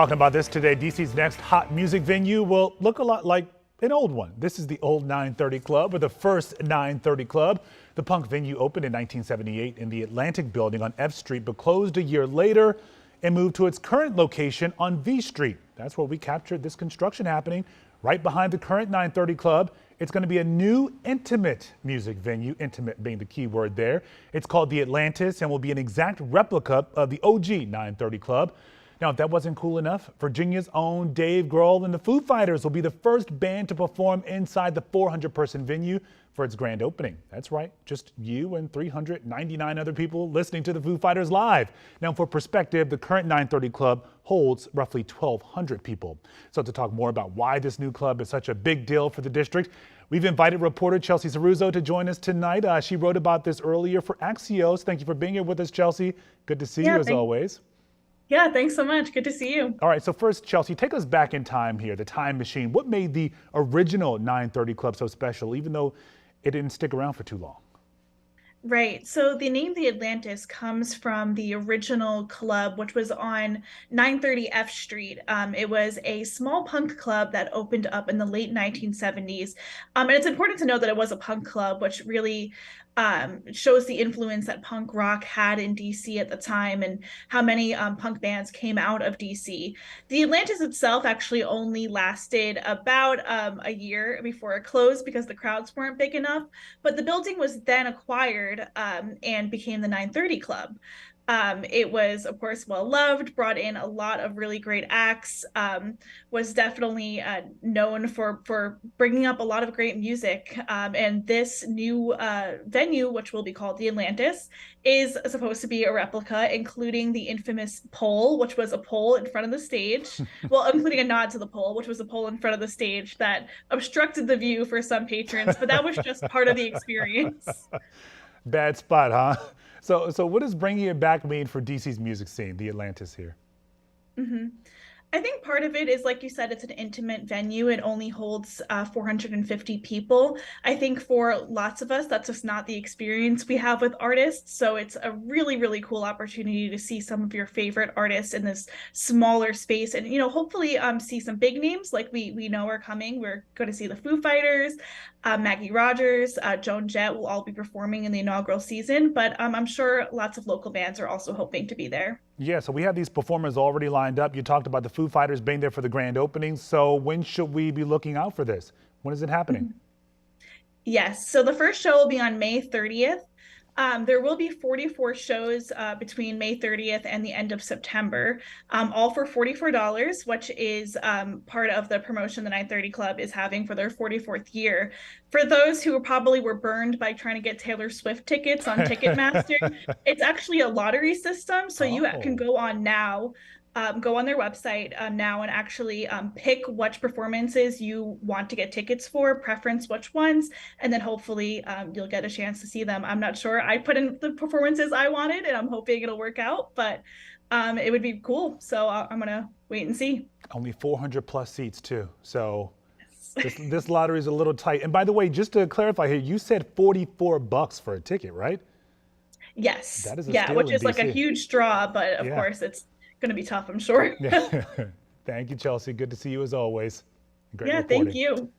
Talking about this today, DC's next hot music venue will look a lot like an old one. This is the old 930 Club, or the first 930 Club. The punk venue opened in 1978 in the Atlantic building on F Street, but closed a year later and moved to its current location on V Street. That's where we captured this construction happening right behind the current 930 Club. It's going to be a new intimate music venue, intimate being the key word there. It's called the Atlantis and will be an exact replica of the OG 930 Club. Now, if that wasn't cool enough, Virginia's own Dave Grohl and the Foo Fighters will be the first band to perform inside the 400-person venue for its grand opening. That's right, just you and 399 other people listening to the Foo Fighters live. Now, for perspective, the current 930 Club holds roughly 1,200 people. So to talk more about why this new club is such a big deal for the district, we've invited reporter Chelsea Cirruzzo to join us tonight. She wrote about this earlier for Axios. Thank you for being here with us, Chelsea. Good to see you as always. Yeah, thanks so much. Good to see you. All right, so first, Chelsea, take us back in time here, the time machine. What made the original 930 Club so special, even though it didn't stick around for too long? Right. So the name the Atlantis comes from the original club, which was on 930 F Street. It was a small punk club that opened up in the late 1970s. And it's important to know that it was a punk club, which really shows the influence that punk rock had in DC at the time and how many punk bands came out of DC. The Atlantis itself actually only lasted about a year before it closed because the crowds weren't big enough, but the building was then acquired and became the 930 Club. It was, of course, well loved, brought in a lot of really great acts, was definitely known for bringing up a lot of great music. And this new venue, which will be called the Atlantis, is supposed to be a replica, including the infamous pole, which was a pole in front of the stage. Well, including a nod to the pole, which was a pole in front of the stage that obstructed the view for some patrons, but that was just part of the experience. Bad spot, huh? So what does bringing it back mean for DC's music scene, the Atlantis here? Mm-hmm. I think part of it is, like you said, it's an intimate venue. It only holds 450 people. I think for lots of us, that's just not the experience we have with artists. So it's a really, really cool opportunity to see some of your favorite artists in this smaller space and, hopefully see some big names like we know are coming. We're going to see the Foo Fighters, Maggie Rogers, Joan Jett will all be performing in the inaugural season, but I'm sure lots of local bands are also hoping to be there. Yeah, so we have these performers already lined up. You talked about the Foo Fighters being there for the grand opening. So when should we be looking out for this? When is it happening? Yes, so the first show will be on May 30th. There will be 44 shows between May 30th and the end of September, all for $44, which is part of the promotion the 930 Club is having for their 44th year. For those who probably were burned by trying to get Taylor Swift tickets on Ticketmaster, it's actually a lottery system, so you can go on now. Go on their website now and actually pick which performances you want to get tickets for, preference which ones, and then hopefully you'll get a chance to see them. I'm not sure. I put in the performances I wanted and I'm hoping it'll work out, but it would be cool. So I'm going to wait and see. Only 400 plus seats too. So this lottery is a little tight. And by the way, just to clarify here, you said $44 for a ticket, right? Yes. That is a steal which in is like DC. a huge draw, but of course it's going to be tough, I'm sure. Yeah. Thank you, Chelsea. Good to see you as always. Great reporting. Thank you.